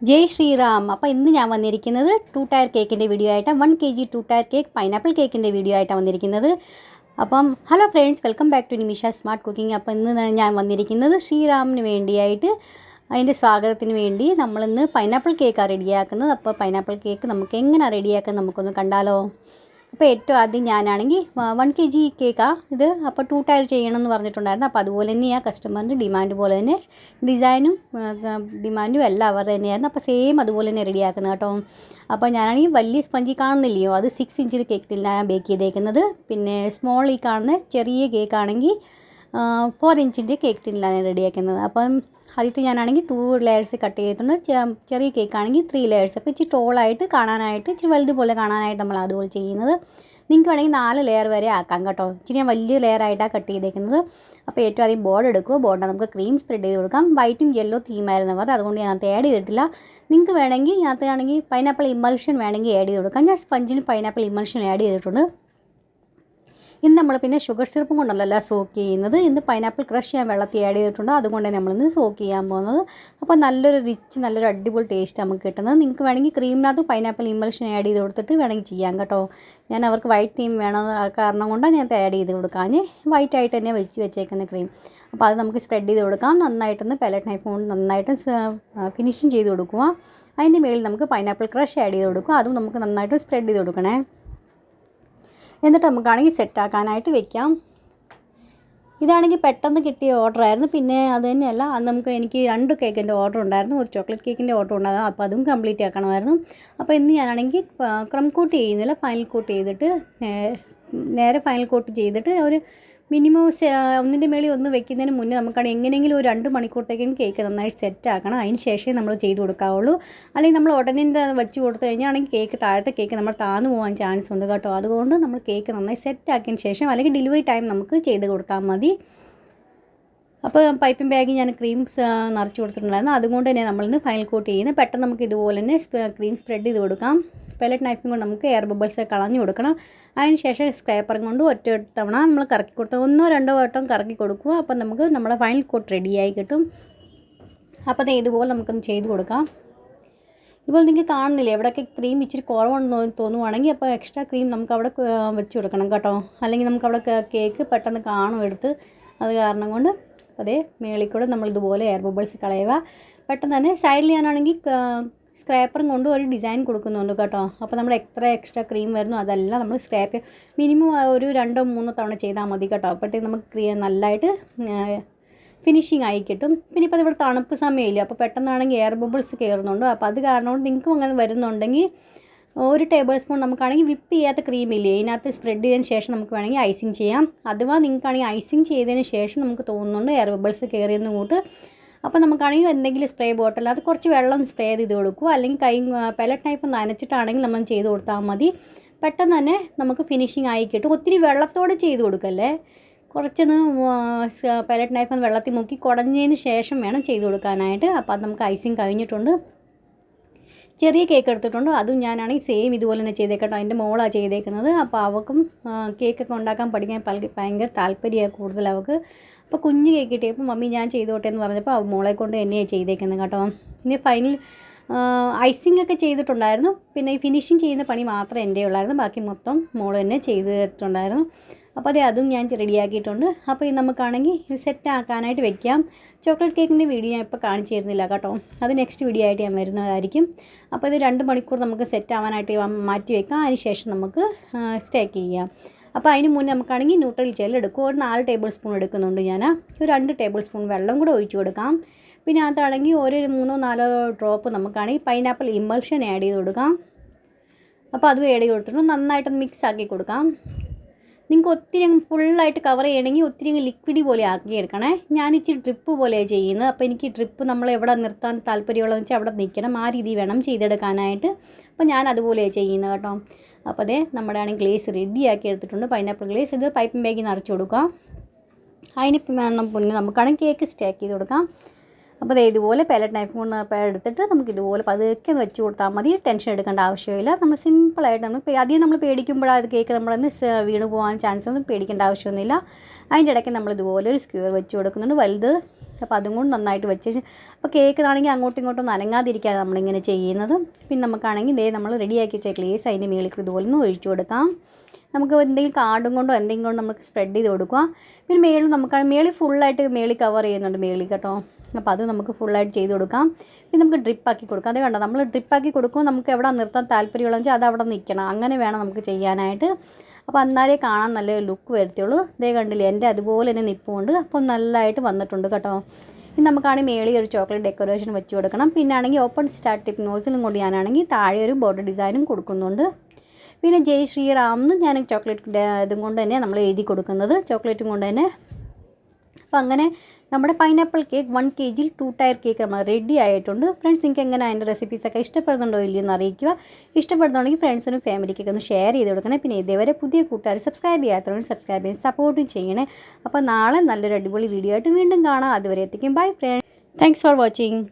ജയ് ശ്രീറാം. അപ്പോൾ ഇന്ന് ഞാൻ വന്നിരിക്കുന്നത് 2 ടയർ കേക്കിൻ്റെ വീഡിയോ ആയിട്ടാണ്. 1 kg 2 ടയർ കേക്ക് പൈനാപ്പിൾ കേക്കിൻ്റെ വീഡിയോ ആയിട്ടാണ് വന്നിരിക്കുന്നത്. അപ്പം hello friends, welcome back to Nimisha smart cooking. അപ്പോൾ ഇന്ന് ഞാൻ വന്നിരിക്കുന്നത് ശ്രീറാമിന് വേണ്ടിയായിട്ട് അതിൻ്റെ സ്വാഗതത്തിന് വേണ്ടി നമ്മളിന്ന് പൈനാപ്പിൾ കേക്കാണ് റെഡിയാക്കുന്നത്. അപ്പോൾ പൈനാപ്പിൾ കേക്ക് നമുക്ക് എങ്ങനെ റെഡിയാക്കുന്നത് നമുക്കൊന്ന് കണ്ടാലോ. അപ്പോൾ ഏറ്റവും ആദ്യം ഞാനാണെങ്കിൽ 1 kg കേക്കാണ് ഇത്. അപ്പോൾ 2 ടയർ ചെയ്യണമെന്ന് പറഞ്ഞിട്ടുണ്ടായിരുന്നു. അപ്പോൾ അതുപോലെ തന്നെയാണ് കസ്റ്റമറിൻ്റെ ഡിമാൻഡ് പോലെ തന്നെ ഡിസൈനും ഡിമാൻഡും എല്ലാം അവരുടെ തന്നെയായിരുന്നു. അപ്പോൾ സെയിം അതുപോലെ തന്നെ റെഡിയാക്കുന്നത് കേട്ടോ. അപ്പോൾ ഞാനാണെങ്കിൽ വലിയ സ്പഞ്ചി കാണുന്നില്ലയോ, അത് 6 ഇഞ്ചിൽ കേക്കിലാണ് ബേക്ക് ചെയ്തേക്കുന്നത്. പിന്നെ സ്മോൾ ഈ കാണുന്ന ചെറിയ കേക്കാണെങ്കിൽ 4 ഇഞ്ചിൻ്റെ കേക്ക് ടിന്നിലാണ് റെഡിയാക്കുന്നത്. അപ്പം ആദ്യത്തെ ഞാനാണെങ്കിൽ 2 ലെയേഴ്സ് കട്ട് ചെയ്തിട്ടുണ്ട്. ചെറിയ കേക്കാണെങ്കിൽ 3 ലെയേഴ്സ്. അപ്പോൾ ഇച്ചിരി ടോളായിട്ട് കാണാനായിട്ട്, ഇച്ചിരി വലുതുപോലെ കാണാനായിട്ട് നമ്മൾ അതുപോലെ ചെയ്യുന്നത്. നിങ്ങൾക്ക് വേണമെങ്കിൽ 4 ലെയർ വരെ ആക്കാം കേട്ടോ. ഇച്ചിരി ഞാൻ വലിയ ലെയറായിട്ടാണ് കട്ട് ചെയ്തേക്കുന്നത്. അപ്പോൾ ഏറ്റവും ആദ്യം ബോർഡ് എടുക്കുക. ബോർഡിന് നമുക്ക് ക്രീം സ്പ്രെഡ് ചെയ്ത് കൊടുക്കാം. വൈറ്റും യെല്ലോ തീമായിരുന്നു അവർ, അതുകൊണ്ട് ഞാൻ ആഡ് ചെയ്തിട്ടില്ല. നിങ്ങൾക്ക് വേണമെങ്കിൽ ഇതിനകത്താണെങ്കിൽ പൈനാപ്പിൾ ഇമൾഷൻ വേണമെങ്കിൽ ആഡ് ചെയ്ത് കൊടുക്കാം. ഞാൻ സ്പഞ്ചിന് പൈനാപ്പിൾ ഇമൾഷൻ ആഡ് ചെയ്തിട്ടുണ്ട്. ഇന്ന് നമ്മൾ പിന്നെ ഷുഗർ സിറപ്പും കൊണ്ടല്ല സോക്ക് ചെയ്യുന്നത്. ഇന്ന് പൈനാപ്പിൾ ക്രഷ് ഞാൻ വെള്ളത്തിൽ ആഡ് ചെയ്തിട്ടുണ്ട്. അതുകൊണ്ട് നമ്മളിന്ന് സോക്ക് ചെയ്യാൻ പോകുന്നത്. അപ്പോൾ നല്ലൊരു അടിപൊളി ടേസ്റ്റ് നമുക്ക് കിട്ടുന്നത്. നിങ്ങൾക്ക് വേണമെങ്കിൽ ക്രീമിനകത്ത് പൈനാപ്പിൾ ഇമൾഷൻ ആഡ് ചെയ്ത് കൊടുത്തിട്ട് വേണമെങ്കിൽ ചെയ്യാം കേട്ടോ. ഞാൻ അവർക്ക് വൈറ്റ് തീം വേണം കാരണം കൊണ്ടാണ് ഞാൻ ആഡ് ചെയ്ത് കൊടുക്കാൻ. വൈറ്റ് ആയിട്ട് തന്നെ വെച്ചേക്കുന്ന ക്രീം. അപ്പോൾ അത് നമുക്ക് സ്പ്രെഡ് ചെയ്ത് കൊടുക്കാം. നന്നായിട്ടൊന്ന് പെലറ്റ് നൈഫ് കൊണ്ട് നന്നായിട്ട് ഫിനിഷിങ് ചെയ്ത് കൊടുക്കുക. അതിൻ്റെ മേളിൽ നമുക്ക് പൈനാപ്പിൾ ക്രഷ് ആഡ് ചെയ്ത് കൊടുക്കുക. അതും നമുക്ക് നന്നായിട്ട് സ്പ്രെഡ് ചെയ്ത് കൊടുക്കണേ. എന്നിട്ട് നമുക്കാണെങ്കിൽ സെറ്റാക്കാനായിട്ട് വെക്കാം. ഇതാണെങ്കിൽ പെട്ടെന്ന് കിട്ടിയ ഓർഡറായിരുന്നു. പിന്നെ അത് തന്നെയല്ല, അത് എനിക്ക് 2 കേക്കിൻ്റെ ഓർഡർ ഉണ്ടായിരുന്നു. ഒരു ചോക്ലേറ്റ് കേക്കിൻ്റെ ഓർഡർ ഉണ്ടായിരുന്നു. അപ്പോൾ അതും കംപ്ലീറ്റ് ആക്കണമായിരുന്നു. അപ്പോൾ ഇന്ന് ഞാനാണെങ്കിൽ ക്രം കോട്ട് ചെയ്യുന്നില്ല, ഫൈനൽ കോട്ട് ചെയ്തിട്ട് നേരെ ഫൈനൽ കോട്ട് ചെയ്തിട്ട് ഒരു മിനിമം ഒന്നിൻ്റെ മേളിൽ ഒന്ന് വെക്കുന്നതിന് മുന്നേ നമുക്കാണെങ്കിൽ എങ്ങനെയെങ്കിലും ഒരു 2 മണിക്കൂറത്തേക്കും കേക്ക് നന്നായി സെറ്റ് ആക്കണം. അതിന് ശേഷമേ നമ്മൾ ചെയ്ത് കൊടുക്കാവുള്ളൂ. അല്ലെങ്കിൽ നമ്മൾ ഉടനെ വെച്ച് കൊടുത്തു കഴിഞ്ഞാണെങ്കിൽ താഴത്തെ കേക്ക് നമ്മൾ താന്നു പോകാൻ ചാൻസ് ഉണ്ട് കേട്ടോ. അതുകൊണ്ട് നമ്മൾ കേക്ക് നന്നായി സെറ്റ് ആക്കിയതിന് ശേഷം, അല്ലെങ്കിൽ ഡെലിവറി ടൈം നമുക്ക് ചെയ്ത് കൊടുത്താൽ മതി. അപ്പോൾ പൈപ്പിംഗ് ബാഗിൽ ഞാൻ ക്രീം നിറച്ച് കൊടുത്തിട്ടുണ്ടായിരുന്നു. അതുകൊണ്ട് തന്നെ നമ്മളിന്ന് ഫൈനൽ കോട്ട് ചെയ്യുന്നത്. പെട്ടെന്ന് നമുക്ക് ഇതുപോലെ തന്നെ ക്രീം സ്പ്രെഡ് ചെയ്ത് കൊടുക്കാം. പെലറ്റ് നൈഫും കൊണ്ട് നമുക്ക് എയർ ബബിൾസ് കളഞ്ഞു കൊടുക്കണം. അതിന് ശേഷം സ്ക്രാപ്പറും കൊണ്ട് ഒറ്റ തവണ നമ്മൾ കറക്കി കൊടുത്താൽ 1 or 2 വട്ടം കറക്കി കൊടുക്കുക. അപ്പം നമുക്ക് നമ്മുടെ ഫൈനൽ കോട്ട് റെഡിയായി കിട്ടും. അപ്പോൾ ഇതുപോലെ നമുക്കൊന്ന് ചെയ്ത് കൊടുക്കാം. ഇപ്പോൾ നിങ്ങൾക്ക് കാണുന്നില്ലേ, എവിടെയൊക്കെ ക്രീം ഇച്ചിരി കുറവുണ്ടെന്ന് തോന്നുവാണെങ്കിൽ അപ്പോൾ എക്സ്ട്രാ ക്രീം നമുക്ക് അവിടെ വെച്ച് കൊടുക്കണം കേട്ടോ. അല്ലെങ്കിൽ നമുക്കവിടെ കേക്ക് പെട്ടെന്ന് കാണും എടുത്ത്. അത് കാരണം കൊണ്ട് അതേ മേളിൽ കൂടെ നമ്മൾ ഇതുപോലെ എയർ ബബിൾസ് കളയുക. പെട്ടെന്ന് തന്നെ സൈഡിൽ ഞാനാണെങ്കിൽ സ്ക്രാപ്പറും കൊണ്ട് ഒരു ഡിസൈൻ കൊടുക്കുന്നുണ്ട് കേട്ടോ. അപ്പോൾ നമ്മൾ എക്സ്ട്രാ ക്രീം വരുന്നു അതെല്ലാം നമ്മൾ സ്ക്രാപ്പ് മിനിമം ഒരു 2-3 തവണ ചെയ്താൽ മതി കേട്ടോ. അപ്പോഴത്തേക്ക് നമുക്ക് നല്ലതായിട്ട് ഫിനിഷിങ് ആയി കിട്ടും. പിന്നെ ഇപ്പോൾ ഇവിടെ തണുപ്പ് സമയമില്ല, അപ്പോൾ പെട്ടെന്നാണെങ്കിൽ എയർ ബബിൾസ് കയറുന്നുണ്ട്. അപ്പോൾ അത് കാരണം കൊണ്ട് നിങ്ങൾക്കും അങ്ങനെ വരുന്നുണ്ടെങ്കിൽ 1 ടേബിൾ സ്പൂൺ നമുക്കാണെങ്കിൽ വിപ്പ് ചെയ്യാത്ത ക്രീമില്ലേ, ഇതിനകത്ത് സ്പ്രെഡ് ചെയ്തതിന് ശേഷം നമുക്ക് വേണമെങ്കിൽ ഐസിങ് ചെയ്യാം. അഥവാ നിങ്ങൾക്കാണെങ്കിൽ ഐസിങ് ചെയ്തതിന് ശേഷം നമുക്ക് തോന്നുന്നുണ്ട് എയർ ബബിൾസ് കയറിയെന്ന് കൂട്ട്, അപ്പോൾ നമുക്കാണെങ്കിൽ എന്തെങ്കിലും സ്പ്രേ ബോട്ടിൽ അത് കുറച്ച് വെള്ളം സ്പ്രേ ചെയ്ത് കൊടുക്കുക. അല്ലെങ്കിൽ പെലറ്റ് നൈഫ് നനച്ചിട്ടാണെങ്കിൽ നമ്മൾ ചെയ്ത് കൊടുത്താൽ മതി. പെട്ടെന്ന് തന്നെ നമുക്ക് ഫിനിഷിങ് ആയി കിട്ടും. ഒത്തിരി വെള്ളത്തോടെ ചെയ്ത് കൊടുക്കല്ലേ, കുറച്ചൊന്ന് പെലറ്റ് നൈഫ് വെള്ളത്തിൽ മുക്കി കുടഞ്ഞതിന് ശേഷം വേണം ചെയ്ത് കൊടുക്കാനായിട്ട്. അപ്പോൾ അത് നമുക്ക് ഐസിങ് കഴിഞ്ഞിട്ടുണ്ട്. ചെറിയ കേക്ക് എടുത്തിട്ടുണ്ട്. അതും ഞാനാണെങ്കിൽ സെയിം ഇതുപോലെ തന്നെ ചെയ്തേക്കട്ടോ. അതിൻ്റെ മോളാണ് ചെയ്തേക്കുന്നത്. അപ്പോൾ അവൾക്കും കേക്കൊക്കെ ഉണ്ടാക്കാൻ പഠിക്കാൻ ഭയങ്കര താല്പര്യമാണ് കൂടുതൽ അവൾക്ക്. അപ്പോൾ കുഞ്ഞ് കേക്ക് കിട്ടിയപ്പോൾ മമ്മി ഞാൻ ചെയ്തോട്ടെ എന്ന് പറഞ്ഞപ്പോൾ മോളെ കൊണ്ട് തന്നെയാണ് ചെയ്തേക്കുന്നത് കേട്ടോ. ഇനി ഫൈനൽ ഐസിങ് ഒക്കെ ചെയ്തിട്ടുണ്ടായിരുന്നു. പിന്നെ ഈ ഫിനിഷിങ് ചെയ്യുന്ന പണി മാത്രമേ എൻ്റെ ഉള്ളായിരുന്നു. ബാക്കി മൊത്തം മോൾ തന്നെ ചെയ്തിട്ടുണ്ടായിരുന്നു. അപ്പോൾ അതും ഞാൻ റെഡിയാക്കിയിട്ടുണ്ട്. അപ്പോൾ ഇത് നമുക്കാണെങ്കിൽ സെറ്റ് ആക്കാനായിട്ട് വെക്കാം. ചോക്ലേറ്റ് കേക്കിൻ്റെ വീഡിയോ ഞാൻ ഇപ്പോൾ കാണിച്ചു തരുന്നില്ല കേട്ടോ. അത് നെക്സ്റ്റ് വീഡിയോ ആയിട്ട് ഞാൻ വരുന്നതായിരിക്കും. അപ്പോൾ ഇത് 2 മണിക്കൂർ നമുക്ക് സെറ്റ് ആവാനായിട്ട് മാറ്റി വെക്കാം. അതിന് ശേഷം നമുക്ക് സ്റ്റേക്ക് ചെയ്യാം. അപ്പോൾ അതിന് മുന്നേ നമുക്കാണെങ്കിൽ ന്യൂട്രൽ ജെൽ എടുക്കും. ഒരു 4 ടേബിൾ സ്പൂൺ എടുക്കുന്നുണ്ട് ഞാൻ. ഒരു 2 ടേബിൾ സ്പൂൺ വെള്ളം കൂടെ ഒഴിച്ചു കൊടുക്കാം. പിന്നെ അതാണെങ്കിൽ ഒരു 3-4 ഡ്രോപ്പ് നമുക്കാണെങ്കിൽ പൈനാപ്പിൾ ഇമൾഷൻ ആഡ് ചെയ്ത് കൊടുക്കാം. അപ്പോൾ അതും ആഡ് ചെയ്ത് കൊടുത്തിട്ട് നന്നായിട്ടൊന്ന് മിക്സ് ആക്കി കൊടുക്കാം. നിങ്ങൾക്ക് ഒത്തിരി ഫുള്ളായിട്ട് കവർ ചെയ്യണമെങ്കിൽ ഒത്തിരി ലിക്വിഡ് പോലെ ആക്കി എടുക്കണേ. ഞാൻ ഇച്ചിരി ഡ്രിപ്പ് പോലെയാണ് ചെയ്യുന്നത്. അപ്പോൾ എനിക്ക് ഡ്രിപ്പ് നമ്മൾ എവിടെ നിർത്താൻ താല്പര്യമുള്ളതെന്ന് വെച്ചാൽ അവിടെ നിൽക്കണം. ആ രീതി വേണം ചെയ്തെടുക്കാനായിട്ട്. അപ്പോൾ ഞാൻ അതുപോലെയാണ് ചെയ്യുന്നത് കേട്ടോ. അപ്പോൾ നമ്മുടെ ആണെങ്കിൽ ഗ്ലേസ് റെഡിയാക്കി എടുത്തിട്ടുണ്ട്. പൈനാപ്പിൾ ഗ്ലേസ് ഇത് പൈപ്പിംഗ് ബാഗിൽ നിറച്ച് കൊടുക്കാം. അതിന് മുന്നേ നമുക്കാണെങ്കിൽ കേക്ക് സ്റ്റേക്ക് ചെയ്ത് കൊടുക്കാം. അപ്പോൾ ഇതുപോലെ പെലറ്റ് നൈഫ് കൊണ്ട് എടുത്തിട്ട് നമുക്ക് ഇതുപോലെ പതുക്കെ വെച്ച് കൊടുത്താൽ മതി. ടെൻഷൻ എടുക്കേണ്ട ആവശ്യമില്ല. നമ്മൾ സിമ്പിളായിട്ട് അധികം നമ്മൾ പേടിക്കുമ്പോഴാണ് കേക്ക് നമ്മളൊന്ന് വീണ് പോകാൻ ചാൻസ് ഒന്നും പേടിക്കേണ്ട ആവശ്യമൊന്നുമില്ല. അതിൻ്റെ ഇടയ്ക്ക് നമ്മൾ ഇതുപോലെ ഒരു സ്ക്വയർ വെച്ച് കൊടുക്കുന്നുണ്ട്. വലുത് അപ്പോൾ അതും കൊണ്ട് നന്നായിട്ട് വെച്ച് അപ്പോൾ കേക്കിനാണെങ്കിൽ അങ്ങോട്ടും ഇങ്ങോട്ടും അനങ്ങാതിരിക്കാതെ നമ്മളിങ്ങനെ ചെയ്യുന്നത്. പിന്നെ നമുക്കാണെങ്കിൽ ഇതേ നമ്മൾ റെഡിയാക്കി വെച്ച ഗ്ലേസ് അതിൻ്റെ മേളിൽ ഇതുപോലെ ഒന്ന് ഒഴിച്ചു കൊടുക്കാം. നമുക്ക് എന്തെങ്കിലും കാർഡും കൊണ്ടോ എന്തെങ്കിലും കൊണ്ടോ നമുക്ക് സ്പ്രെഡ് ചെയ്ത് കൊടുക്കുക. പിന്നെ മേളിൽ ഫുള്ളായിട്ട് മേളിൽ കവർ ചെയ്യുന്നുണ്ട് മേളിൽ കേട്ടോ. അപ്പോൾ അത് നമുക്ക് ഫുള്ളായിട്ട് ചെയ്ത് കൊടുക്കാം. പിന്നെ നമുക്ക് ഡ്രിപ്പാക്കി കൊടുക്കാം. അത് കണ്ടോ, നമ്മൾ ഡ്രിപ്പാക്കി കൊടുക്കുമ്പോൾ നമുക്ക് എവിടെ നിർത്താൻ താല്പര്യമുള്ളതെന്ന് വെച്ചാൽ അത് അവിടെ നിൽക്കണം. അങ്ങനെ വേണം നമുക്ക് ചെയ്യാനായിട്ട്. അപ്പോൾ എന്നാലേ കാണാൻ നല്ല ലുക്ക് വരത്തുള്ളൂ. ഇതേ കണ്ടില്ലേ, എൻ്റെ അതുപോലെ തന്നെ നിൽപ്പുണ്ട്. അപ്പോൾ നല്ലതായിട്ട് വന്നിട്ടുണ്ട് കേട്ടോ. ഇനി നമുക്കാണെങ്കിൽ മേളിൽ ഒരു ചോക്ലേറ്റ് ഡെക്കറേഷൻ വെച്ച് കൊടുക്കണം. പിന്നെ ആണെങ്കിൽ ഓപ്പൺ സ്റ്റാർട്ട് ടിപ്പ് നോസിലും കൊണ്ട് ഞാനാണെങ്കിൽ താഴെ ഒരു ബോർഡർ ഡിസൈനും കൊടുക്കുന്നുണ്ട്. പിന്നെ ജയ് ശ്രീറാം എന്ന് ഞാൻ ചോക്ലേറ്റ് ഇതും കൊണ്ട് തന്നെ നമ്മൾ എഴുതി കൊടുക്കുന്നത്, ചോക്ലേറ്റും കൊണ്ട് തന്നെ. അപ്പോൾ അങ്ങനെ നമ്മുടെ pineapple cake 1 kg 2 tier cake നമ്മൾ റെഡി ആയിട്ടുണ്ട്. ഫ്രണ്ട്സ്, നിങ്ങൾക്ക് എങ്ങനെ അതിൻ്റെ റെസിപ്പീസൊക്കെ ഇഷ്ടപ്പെടുന്നുണ്ടോ ഇല്ലയോ എന്ന് അറിയിക്കുക. ഇഷ്ടപ്പെടുന്നുണ്ടെങ്കിൽ ഫ്രണ്ട്സിനും ഫാമിലിക്കൊക്കെ ഒന്ന് ഷെയർ ചെയ്ത് കൊടുക്കണേ. പിന്നെ ഇതേവരെ പുതിയ കൂട്ടുകാർ സബ്സ്ക്രൈബ് ചെയ്യാത്തവരും സബ്സ്ക്രൈബ് ചെയ്ത് സപ്പോർട്ടും ചെയ്യണേ. അപ്പോൾ നാളെ നല്ലൊരു അടിപൊളി വീഡിയോ ആയിട്ട് വീണ്ടും കാണാം. അതുവരെ എത്തിക്കും. Bye friends, thanks for watching.